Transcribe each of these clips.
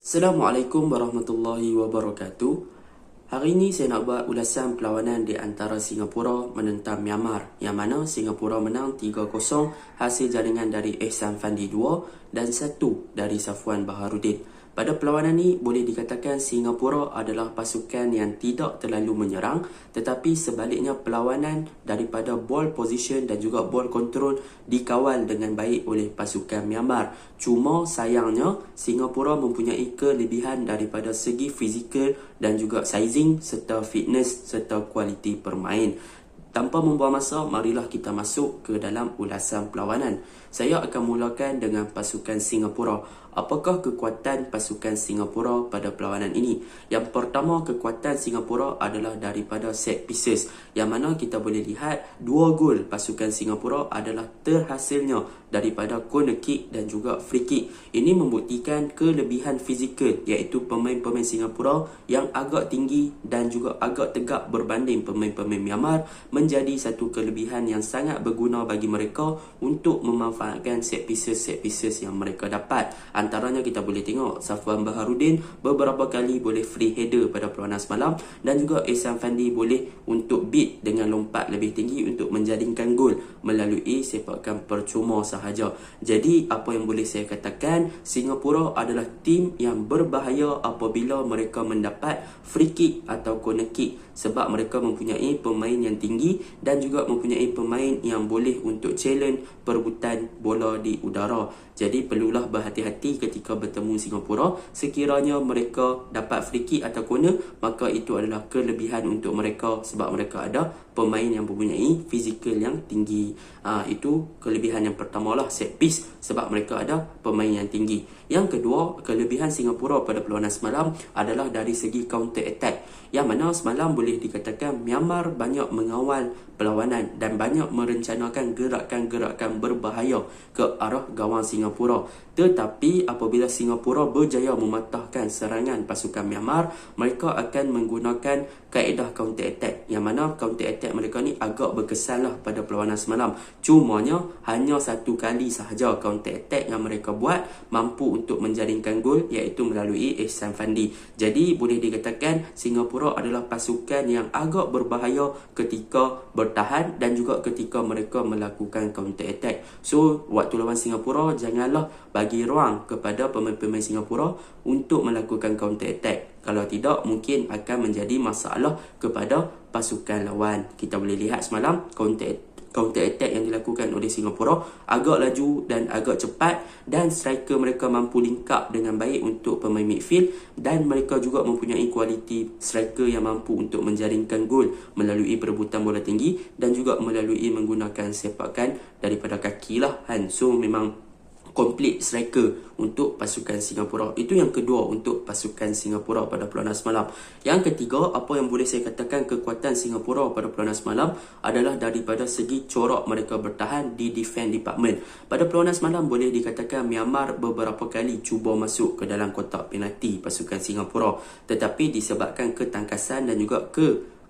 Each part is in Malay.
Assalamualaikum warahmatullahi wabarakatuh. Hari ini saya nak buat ulasan perlawanan di antara Singapura menentang Myanmar, yang mana Singapura menang 3-0 hasil jaringan dari Ehsan Fandi 2 dan 1 dari Safwan Baharudin. Pada perlawanan ini boleh dikatakan Singapura adalah pasukan yang tidak terlalu menyerang, tetapi sebaliknya perlawanan daripada ball position dan juga ball control dikawal dengan baik oleh pasukan Myanmar. Cuma sayangnya Singapura mempunyai kelebihan daripada segi fizikal dan juga sizing serta fitness serta kualiti permain. Tanpa membuang masa, marilah kita masuk ke dalam ulasan perlawanan. Saya akan mulakan dengan pasukan Singapura. Apakah kekuatan pasukan Singapura pada perlawanan ini? Yang pertama, kekuatan Singapura adalah daripada set pieces, yang mana kita boleh lihat 2 gol pasukan Singapura adalah terhasilnya daripada corner kick dan juga free kick. Ini membuktikan kelebihan fizikal, iaitu pemain-pemain Singapura yang agak tinggi dan juga agak tegak berbanding pemain-pemain Myanmar menjadi satu kelebihan yang sangat berguna bagi mereka untuk memanfaatkan set pieces yang mereka dapat. Antaranya kita boleh tengok Safwan Baharudin beberapa kali boleh free header pada perlawanan semalam, dan juga Ehsan Fandi boleh untuk beat dengan lompat lebih tinggi untuk menjadikan gol melalui sepakan percuma sahaja. Jadi apa yang boleh saya katakan, Singapura adalah tim yang berbahaya apabila mereka mendapat free kick atau corner kick, sebab mereka mempunyai pemain yang tinggi dan juga mempunyai pemain yang boleh untuk challenge perebutan bola di udara. Jadi perlulah berhati-hati ketika bertemu Singapura. Sekiranya mereka dapat free kick atau corner, maka itu adalah kelebihan untuk mereka sebab mereka ada pemain yang mempunyai fizikal yang tinggi. Itu kelebihan yang pertama lah, set piece, sebab mereka ada pemain yang tinggi. Yang kedua, kelebihan Singapura pada perlawanan semalam adalah dari segi counter attack, yang mana semalam boleh dikatakan Myanmar banyak mengawal perlawanan dan banyak merencanakan gerakan-gerakan berbahaya ke arah gawang Singapura. Tetapi apabila Singapura berjaya mematahkan serangan pasukan Myanmar, mereka akan menggunakan kaedah counter attack, yang mana counter attack mereka ni agak berkesan lah pada perlawanan semalam. Cumanya hanya satu kali sahaja counter attack yang mereka buat mampu untuk menjaringkan gol, iaitu melalui Ehsan Fandi. Jadi boleh dikatakan Singapura adalah pasukan yang agak berbahaya ketika bertahan dan juga ketika mereka melakukan counter attack. So waktu lawan Singapura, janganlah bagi ruang kepada pemain-pemain Singapura untuk melakukan counter attack. Kalau tidak, mungkin akan menjadi masalah kepada pasukan lawan. Kita boleh lihat semalam counter attack yang dilakukan oleh Singapura agak laju dan agak cepat, dan striker mereka mampu link up dengan baik untuk pemain midfield, dan mereka juga mempunyai kualiti striker yang mampu untuk menjaringkan gol melalui perebutan bola tinggi dan juga melalui menggunakan sepakan daripada kaki lah kan. So memang komplit striker untuk pasukan Singapura. Itu yang kedua untuk pasukan Singapura pada perlawanan semalam. Yang ketiga, apa yang boleh saya katakan kekuatan Singapura pada perlawanan semalam adalah daripada segi corak mereka bertahan di defense department. Pada perlawanan semalam boleh dikatakan Myanmar beberapa kali cuba masuk ke dalam kotak penalti pasukan Singapura, tetapi disebabkan ketangkasan dan juga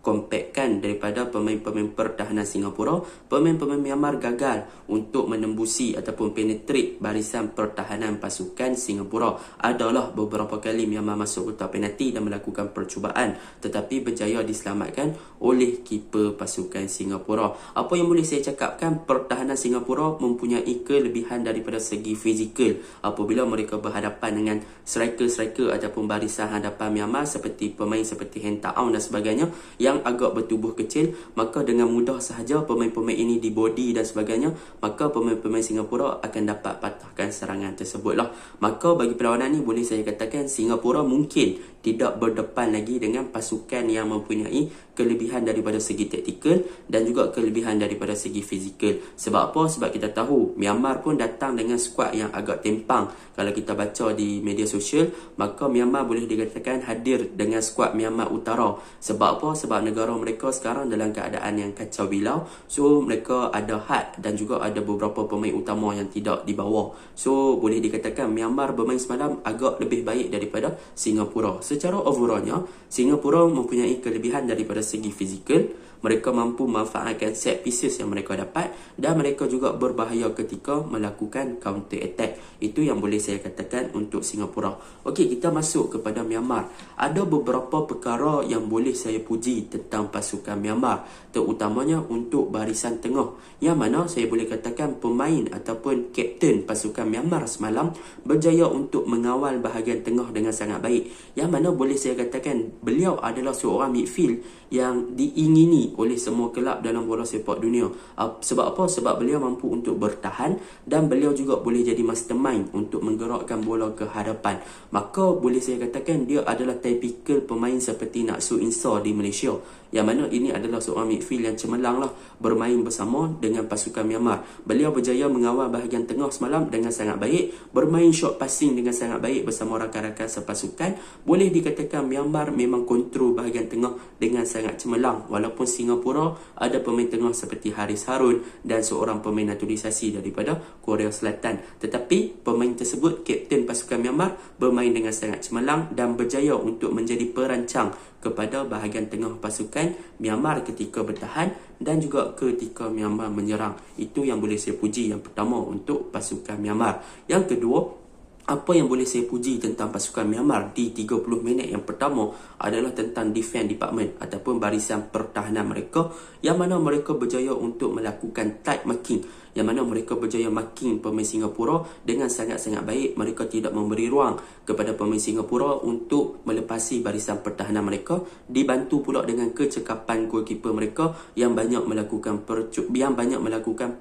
compactkan daripada pemain-pemain pertahanan Singapura, pemain-pemain Myanmar gagal untuk menembusi ataupun penetrate barisan pertahanan pasukan Singapura. Adalah beberapa kali Myanmar masuk kotak penalti dan melakukan percubaan, tetapi berjaya diselamatkan oleh keeper pasukan Singapura. Apa yang boleh saya cakapkan, pertahanan Singapura mempunyai kelebihan daripada segi fizikal apabila mereka berhadapan dengan striker-striker ataupun barisan hadapan Myanmar seperti pemain seperti Heng Taong dan sebagainya yang agak bertubuh kecil, maka dengan mudah sahaja pemain-pemain ini di body dan sebagainya, maka pemain-pemain Singapura akan dapat patahkan serangan tersebut lah. Maka bagi perlawanan ni boleh saya katakan Singapura mungkin tidak berdepan lagi dengan pasukan yang mempunyai kelebihan daripada segi taktikal dan juga kelebihan daripada segi fizikal. Sebab apa? Sebab kita tahu Myanmar pun datang dengan skuad yang agak tempang. Kalau kita baca di media sosial, maka Myanmar boleh dikatakan hadir dengan skuad Myanmar Utara. Sebab apa? Sebab negara mereka sekarang dalam keadaan yang kacau bilau. So mereka ada had dan juga ada beberapa pemain utama yang tidak dibawa. So boleh dikatakan Myanmar bermain semalam agak lebih baik daripada Singapura. Secara overallnya, Singapura mempunyai kelebihan daripada segi fizikal, mereka mampu memanfaatkan set pieces yang mereka dapat, dan mereka juga berbahaya ketika melakukan counter attack. Itu yang boleh saya katakan untuk Singapura. Okey, kita masuk kepada Myanmar. Ada beberapa perkara yang boleh saya puji tentang pasukan Myanmar, terutamanya untuk barisan tengah, yang mana saya boleh katakan pemain ataupun kapten pasukan Myanmar semalam berjaya untuk mengawal bahagian tengah dengan sangat baik, yang mana boleh saya katakan beliau adalah seorang midfield yang diingini oleh semua kelab dalam bola sepak dunia. Sebab apa? Sebab beliau mampu untuk bertahan, dan beliau juga boleh jadi mastermind untuk menggerakkan bola ke hadapan. Maka boleh saya katakan dia adalah tipikal pemain seperti Naksu Insar di Malaysia, yang mana ini adalah seorang midfield yang cemerlang lah bermain bersama dengan pasukan Myanmar. Beliau berjaya mengawal bahagian tengah semalam dengan sangat baik, bermain short passing dengan sangat baik bersama rakan-rakan sepasukan. Boleh dikatakan Myanmar memang kontrol bahagian tengah dengan sangat cemerlang, walaupun Singapura ada pemain tengah seperti Haris Harun dan seorang pemain naturalisasi daripada Korea Selatan. Tetapi pemain tersebut, kapten pasukan Myanmar, bermain dengan sangat cemerlang dan berjaya untuk menjadi perancang kepada bahagian tengah pasukan Myanmar ketika bertahan dan juga ketika Myanmar menyerang. Itu yang boleh saya puji yang pertama untuk pasukan Myanmar. Yang kedua, apa yang boleh saya puji tentang pasukan Myanmar di 30 minit yang pertama adalah tentang defense department ataupun barisan pertahanan mereka, yang mana mereka berjaya untuk melakukan tight marking, yang mana mereka berjaya marking pemain Singapura dengan sangat-sangat baik. Mereka tidak memberi ruang kepada pemain Singapura untuk melepasi barisan pertahanan mereka, dibantu pula dengan kecekapan goalkeeper mereka yang banyak melakukan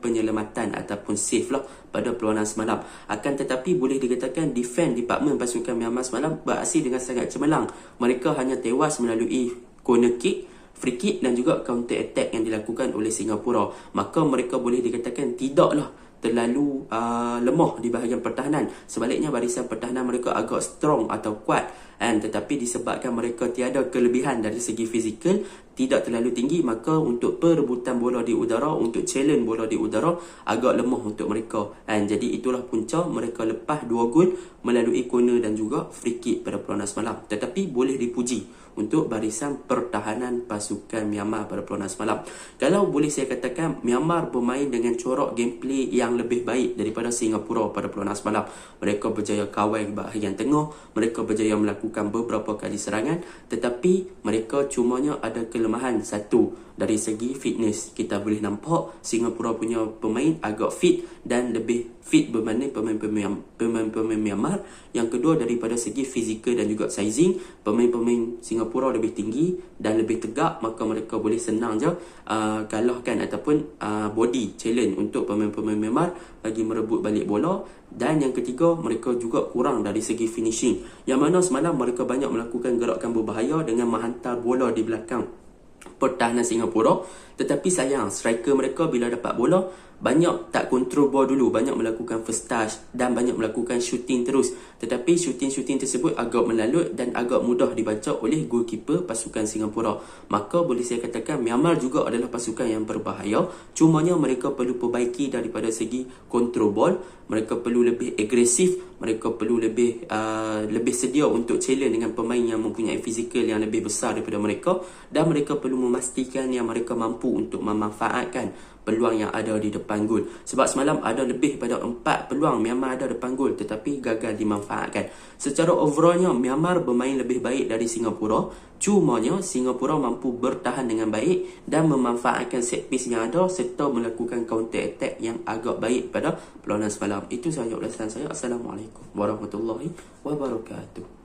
penyelamatan ataupun save lah pada perlawanan semalam. Akan tetapi boleh dikatakan defense department pasukan Myanmar semalam beraksi dengan sangat cemerlang. Mereka hanya tewas melalui corner kick, free kick dan juga counter attack yang dilakukan oleh Singapura. Maka mereka boleh dikatakan tidaklah terlalu lemah di bahagian pertahanan. Sebaliknya barisan pertahanan mereka agak strong atau kuat, tetapi disebabkan mereka tiada kelebihan dari segi fizikal, tidak terlalu tinggi, maka untuk perebutan bola di udara, untuk challenge bola di udara agak lemah untuk mereka. Jadi itulah punca mereka lepas 2 gol melalui corner dan juga free kick pada perlawanan semalam. Tetapi boleh dipuji untuk barisan pertahanan pasukan Myanmar pada perlawanan semalam. Kalau boleh saya katakan, Myanmar bermain dengan corak gameplay yang lebih baik daripada Singapura pada perlawanan semalam. Mereka berjaya kawal bahagian tengah, mereka berjaya melakukan beberapa kali serangan, tetapi mereka cumanya ada kelemahan satu dari segi fitness. Kita boleh nampak Singapura punya pemain agak fit dan lebih fit berbanding pemain Myanmar. Yang kedua, daripada segi fizikal dan juga sizing, pemain-pemain Singapura lebih tinggi dan lebih tegak, maka mereka boleh senang je kalahkan ataupun body challenge untuk pemain-pemain Myanmar bagi merebut balik bola. Dan yang ketiga, mereka juga kurang dari segi finishing, yang mana semalam mereka banyak melakukan gerakan berbahaya dengan menghantar bola di belakang pertahanan Singapura. Tetapi sayang, striker mereka bila dapat bola banyak tak kontrol bola dulu, banyak melakukan first touch dan banyak melakukan shooting terus. Tetapi shooting tersebut agak melalut dan agak mudah dibaca oleh goalkeeper pasukan Singapura. Maka boleh saya katakan Myanmar juga adalah pasukan yang berbahaya, cumanya mereka perlu perbaiki daripada segi kontrol ball. Mereka perlu lebih agresif, mereka perlu lebih sedia untuk challenge dengan pemain yang mempunyai fizikal yang lebih besar daripada mereka, dan mereka perlu memastikan yang mereka mampu untuk memanfaatkan peluang yang ada di depan gol. Sebab semalam ada lebih pada 4 peluang Myanmar ada depan gol tetapi gagal dimanfaatkan. Secara overallnya Myanmar bermain lebih baik dari Singapura, cumanya Singapura mampu bertahan dengan baik dan memanfaatkan set piece yang ada serta melakukan counter attack yang agak baik pada perlawanan semalam. Itu sahaja ulasan saya. Assalamualaikum warahmatullahi wabarakatuh.